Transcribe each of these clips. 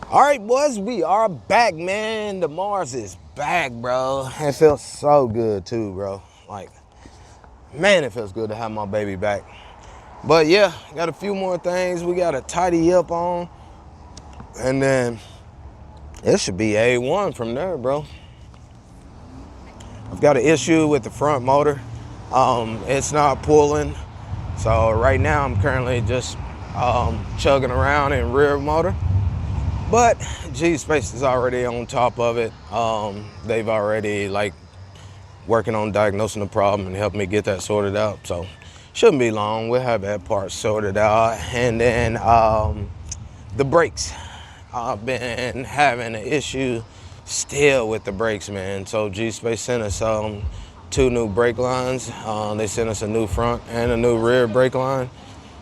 All right, boys, we are back, man. The Mars is back, bro. It feels so good too, bro. Like, man, it feels good to have my baby back. But yeah, got a few more things we gotta tidy up on, and then it should be A1 from there, bro. I've got an issue with the front motor. It's not pulling, so right now I'm currently just chugging around in rear motor. But Gspace is already on top of it. They've already working on diagnosing the problem and helping me get that sorted out. So shouldn't be long. We'll have that part sorted out. And then the brakes. I've been having an issue still with the brakes, man. So Gspace sent us 2 new brake lines. They sent us a new front and a new rear brake line.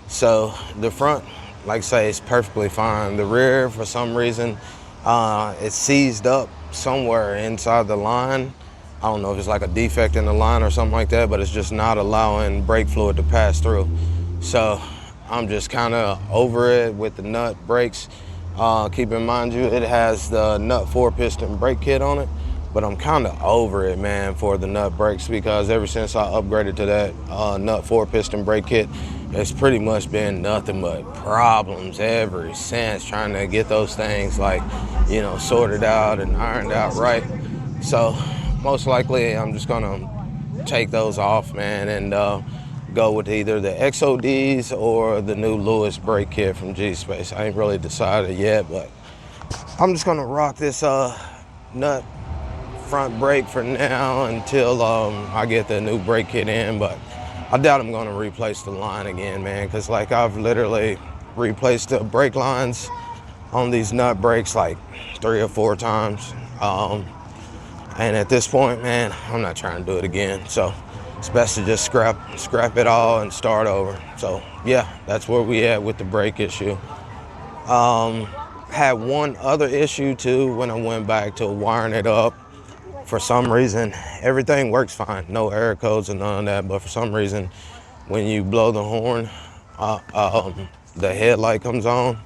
So the front, like I say, it's perfectly fine. The rear, for some reason, it's seized up somewhere inside the line. I don't know if it's like a defect in the line or something like that, but it's just not allowing brake fluid to pass through. So I'm just kind of over it with the nut brakes. Keep in mind it has the nut 4-piston brake kit on it, but I'm kind of over it, man, for the nut brakes, because ever since I upgraded to that nut 4-piston brake kit, it's pretty much been nothing but problems ever since, trying to get those things sorted out and ironed out right. So most likely I'm just gonna take those off, man, and go with either the XODs or the new Lewis brake kit from Gspace. I ain't really decided yet, but I'm just gonna rock this nut front brake for now until I get the new brake kit in. But I doubt I'm gonna replace the line again, man, because I've literally replaced the brake lines on these nut brakes 3 or 4 times. And at this point, man, I'm not trying to do it again. So it's best to just scrap it all and start over. So yeah, that's where we at with the brake issue. Had one other issue too when I went back to wiring it up. For some reason, everything works fine. No error codes and none of that. But for some reason, when you blow the horn, the headlight comes on.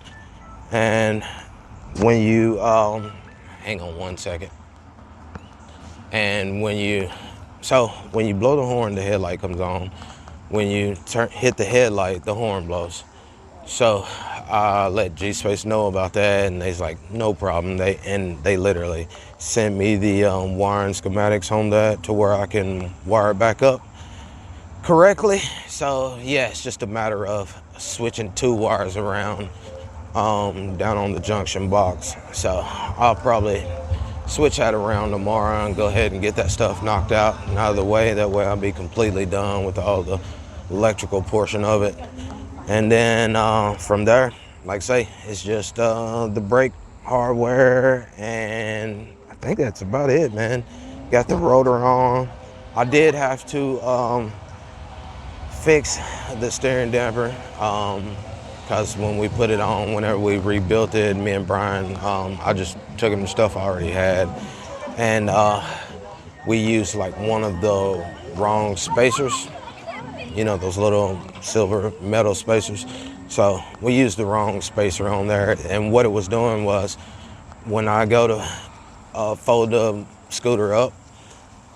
And when you, hang on one second. And when you blow the horn, the headlight comes on. When you hit the headlight, the horn blows. So I let Gspace know about that, and they's like, no problem. They literally sent me the wiring schematics on that to where I can wire it back up correctly. So yeah, it's just a matter of switching 2 wires around down on the junction box. So I'll probably switch that around tomorrow and go ahead and get that stuff knocked out and out of the way. That way I'll be completely done with all the electrical portion of it. And then from there, like I say, it's just the brake hardware, and I think that's about it, man. Got the rotor on. I did have to fix the steering damper, because when we put it on, whenever we rebuilt it, me and Brian, I just took him the stuff I already had, and we used one of the wrong spacers, those little silver metal spacers. So we used the wrong spacer on there, and what it was doing was, when I go to fold the scooter up,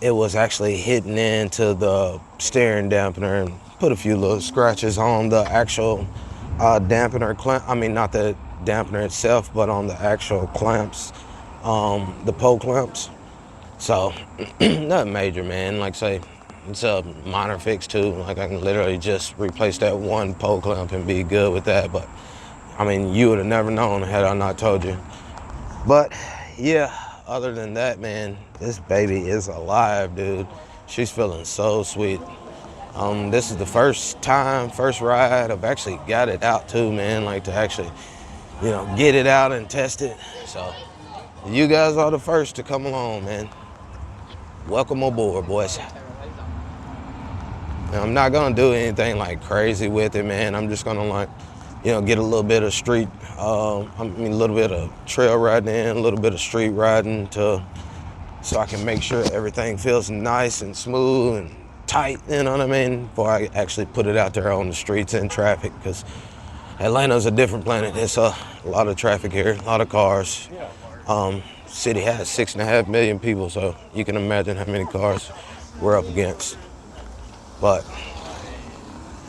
it was actually hitting into the steering dampener and put a few little scratches on the actual dampener clamp. I mean, not the dampener itself, but on the actual clamps, the pole clamps. So nothing major, man. Like I say, it's a minor fix too. I can literally just replace that one pole clamp and be good with that. But I mean, you would have never known had I not told you. But yeah, other than that, man, this baby is alive, dude. She's feeling so sweet. This is the first ride I've actually got it out too, man. To actually, get it out and test it. So you guys are the first to come along, man. Welcome aboard, boys. Now, I'm not gonna do anything crazy with it, man. I'm just gonna get a little bit of street, a little bit of trail riding in, a little bit of street riding so I can make sure everything feels nice and smooth and tight, you know what I mean, before I actually put it out there on the streets in traffic, because Atlanta's a different planet. It's a lot of traffic here, a lot of cars. City has 6.5 million people, so you can imagine how many cars we're up against. But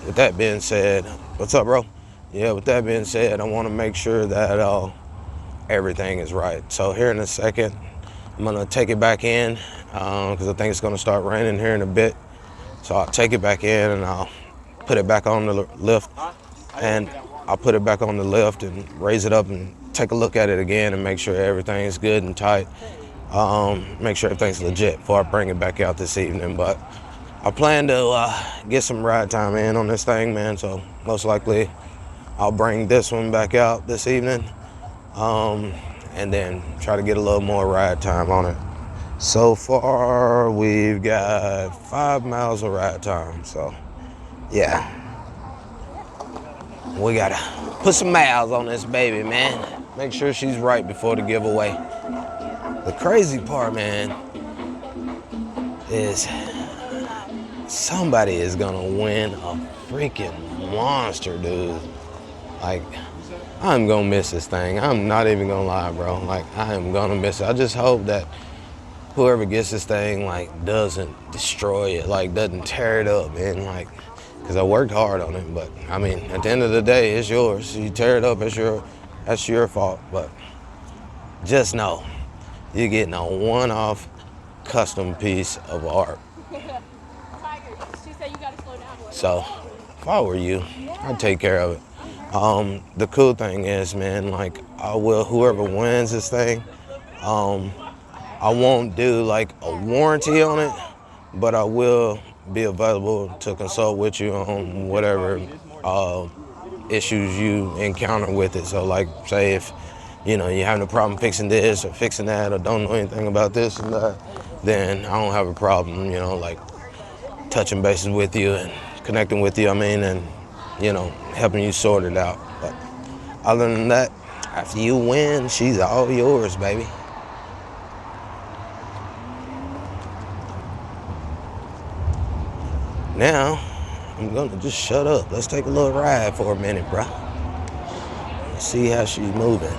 with that being said, what's up, bro? Yeah, with that being said, I want to make sure that everything is right. So here in a second, I'm gonna take it back in because I think it's gonna start raining here in a bit. So I'll take it back in and I'll put it back on the lift, and I'll put it back on the lift and raise it up and take a look at it again and make sure everything's good and tight. Make sure everything's legit before I bring it back out this evening. But I plan to get some ride time in on this thing, man. So most likely I'll bring this one back out this evening, and then try to get a little more ride time on it. So far, we've got 5 miles of ride time. So yeah, we gotta put some miles on this baby, man. Make sure she's right before the giveaway. The crazy part, man, is somebody is gonna win a freaking monster, dude. Like, I'm gonna miss this thing. I'm not even gonna lie, bro. Like, I am gonna miss it. I just hope that whoever gets this thing, like, doesn't destroy it, like, doesn't tear it up, man. Like, because I worked hard on it, but I mean, at the end of the day, it's yours. You tear it up, that's your fault. But just know, you're getting a one-off custom piece of art. So, if I were you, I'd take care of it. The cool thing is, man, like, whoever wins this thing, I won't do like a warranty on it, but I will be available to consult with you on whatever issues you encounter with it. So like, say if you're having a problem fixing this or fixing that, or don't know anything about this and that, then I don't have a problem, like touching bases with you and connecting with you, and helping you sort it out. But other than that, after you win, she's all yours, baby. Now, I'm gonna just shut up. Let's take a little ride for a minute, bro. Let's see how she's moving.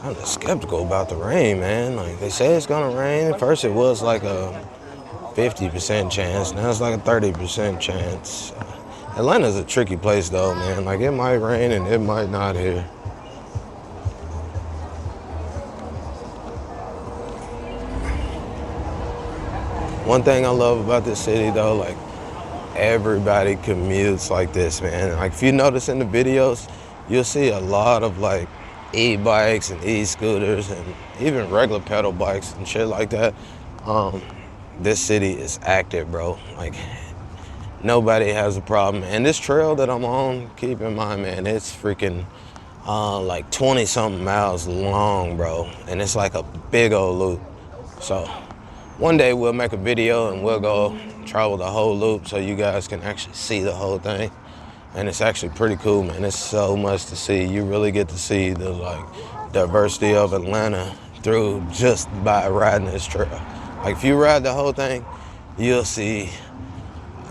I'm just skeptical about the rain, man. Like, they say it's gonna rain. At first it was like a 50% chance. Now it's like a 30% chance. Atlanta's a tricky place though, man. Like, it might rain and it might not here. One thing I love about this city though, like, everybody commutes like this, man. Like, if you notice in the videos, you'll see a lot of like e-bikes and e-scooters and even regular pedal bikes and shit like that. This city is active, bro. Like, nobody has a problem. And this trail that I'm on, keep in mind, man, it's freaking like 20 something miles long, bro. And it's like a big old loop. So one day we'll make a video and we'll go travel the whole loop so you guys can actually see the whole thing. And it's actually pretty cool, man. It's so much to see. You really get to see the like diversity of Atlanta through just by riding this trail. Like, if you ride the whole thing, you'll see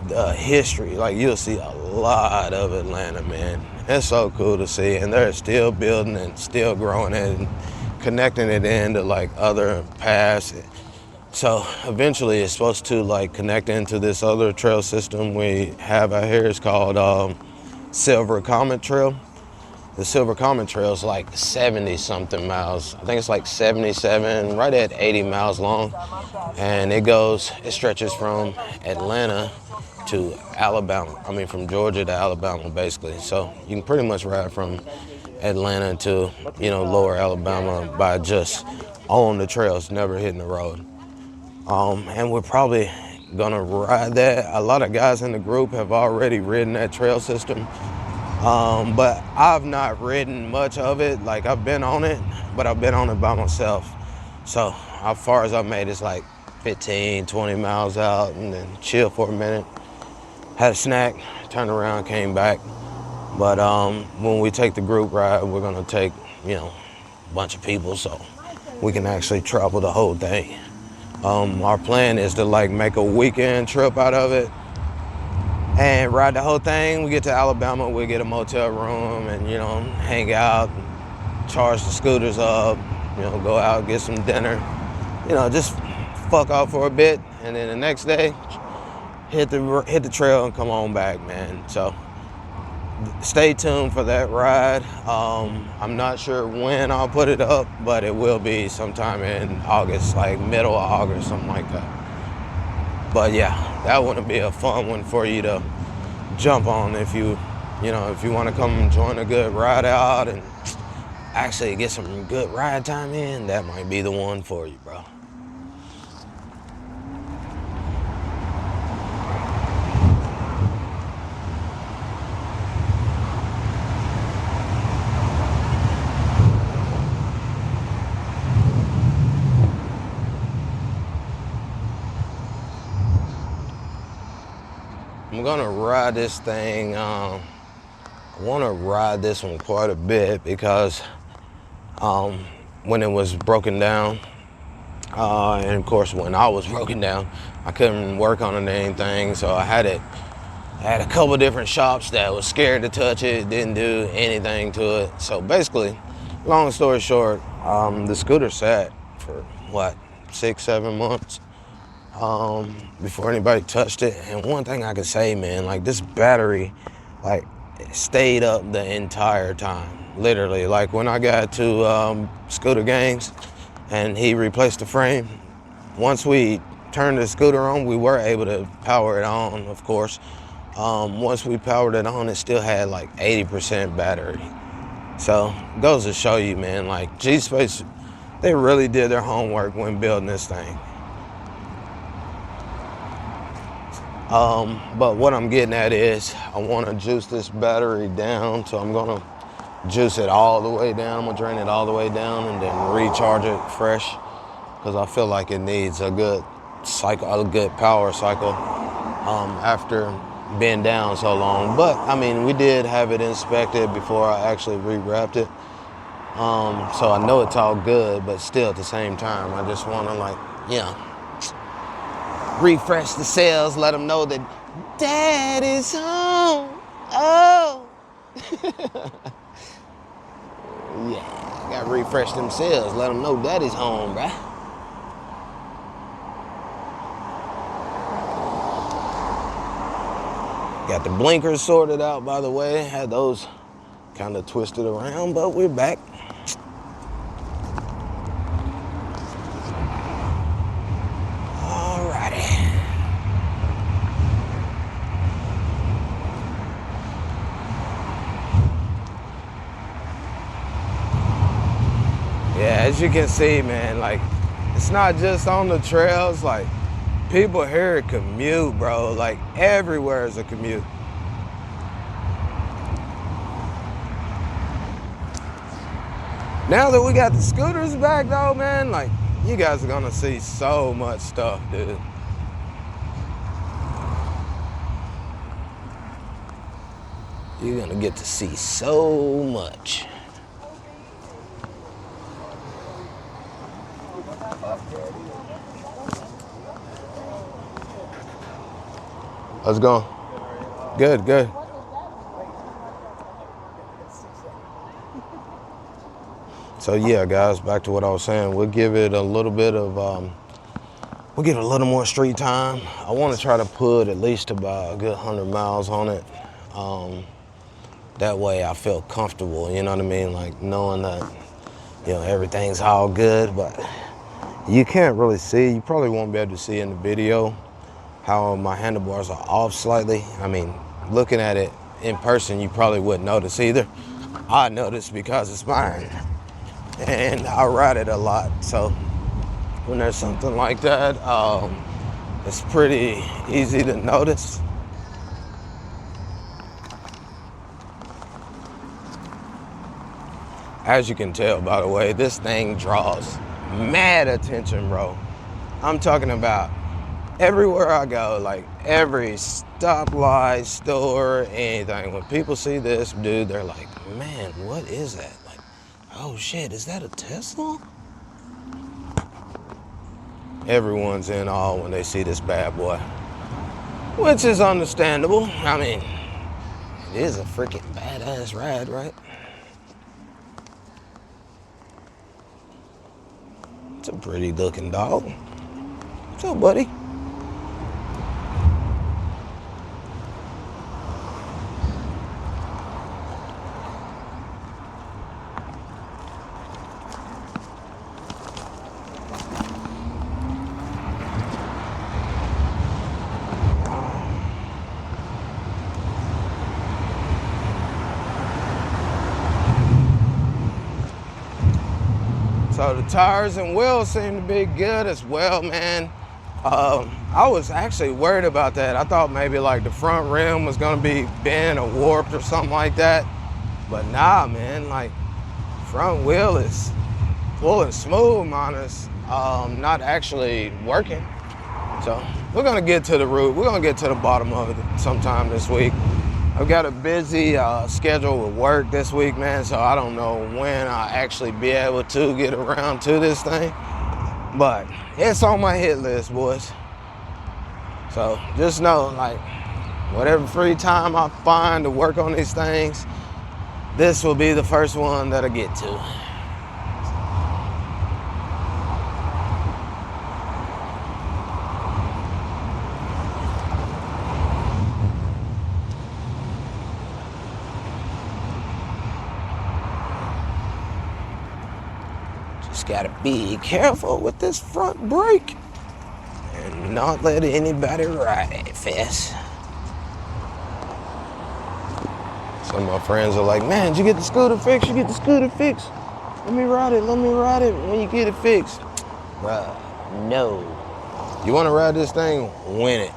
the history. Like, you'll see a lot of Atlanta, man. It's so cool to see, and they're still building and still growing it and connecting it into like other paths. So eventually it's supposed to like connect into this other trail system we have out here. It's called Silver Comet Trail. The Silver Comet Trail is like 70 something miles. I think it's like 77, right at 80 miles long. And it stretches from Atlanta to Alabama. I mean, from Georgia to Alabama, basically. So you can pretty much ride from Atlanta to, lower Alabama by just on the trails, never hitting the road. And we're probably gonna ride that. A lot of guys in the group have already ridden that trail system. But I've not ridden much of it. Like, I've been on it, but I've been on it by myself. So how far as I've made is like 15, 20 miles out, and then chill for a minute. Had a snack, turned around, came back. But when we take the group ride, we're gonna take, bunch of people, so we can actually travel the whole thing. Our plan is to like make a weekend trip out of it and ride the whole thing. We get to Alabama, we get a motel room and, you know, hang out, charge the scooters up, you know, go out, get some dinner, you know, just fuck off for a bit, and then the next day hit the trail and come on back, man. So stay tuned for that ride. I'm not sure when I'll put it up, but it will be sometime in August, like middle of August, something like that. But yeah, that would be a fun one for you to jump on if you want to come join a good ride out and actually get some good ride time in. That might be the one for you, bro. I'm gonna ride this thing. I want to ride this one quite a bit because when it was broken down, and of course when I was broken down, I couldn't work on it or anything, so I had a couple different shops that was scared to touch it, didn't do anything to it. So basically, long story short, the scooter sat for what, 6-7 months before anybody touched it. And one thing I can say, man, like this battery, like stayed up the entire time. Literally, like when I got to Scoota Gangs and he replaced the frame, once we turned the scooter on, we were able to power it on, of course. Once we powered it on, it still had like 80% battery. So goes to show you, man, like Gspace, they really did their homework when building this thing. But what I'm getting at is I want to juice this battery down, so I'm gonna juice it all the way down. I'm gonna drain it all the way down and then recharge it fresh, because I feel like it needs a good cycle, a good power cycle after being down so long. But I mean, we did have it inspected before I actually rewrapped it, so I know it's all good. But still, at the same time, I just want to, like, refresh the cells, let them know that Dad is home. Oh. Yeah, I gotta refresh them cells, let them know Daddy's home, bruh. Got the blinkers sorted out, by the way. Had those kind of twisted around, but we're back. Yeah, as you can see, man, like, it's not just on the trails. Like, people here commute, bro. Like, everywhere is a commute. Now that we got the scooters back, though, man, like, you guys are gonna see so much stuff, dude. You're gonna get to see so much. How's it going? Good, good. So yeah, guys, back to what I was saying. We'll give it a little bit of, we'll give it a little more street time. I want to try to put at least about a good 100 miles on it. That way I feel comfortable, you know what I mean? Like knowing that, you know, everything's all good, but you can't really see. You probably won't be able to see in the video how my handlebars are off slightly. I mean, looking at it in person, you probably wouldn't notice either. I notice because it's mine and I ride it a lot. So when there's something like that, it's pretty easy to notice. As you can tell, by the way, this thing draws mad attention, bro. I'm talking about everywhere I go, like every stoplight, store, anything. When people see this, dude, they're like, man, what is that? Like, oh shit, is that a Tesla? Everyone's in awe when they see this bad boy, which is understandable. I mean, it is a freaking badass ride, right? It's a pretty looking dog. What's up, buddy? So the tires and wheels seem to be good as well, man. I was actually worried about that. I thought maybe like the front rim was gonna be bent or warped or something like that. But nah, man, like front wheel is full and smooth, minus not actually working. So we're gonna get to the root. We're gonna get to the bottom of it sometime this week. I've got a busy schedule with work this week, man, so I don't know when I'll actually be able to get around to this thing. But it's on my hit list, boys. So just know, like, whatever free time I find to work on these things, this will be the first one that I get to. Just gotta be careful with this front brake and not let anybody ride it fast. Some of my friends are like, man, did you get the scooter fixed? You get the scooter fixed? Let me ride it when you get it fixed. Bruh, no. You wanna ride this thing? Win it.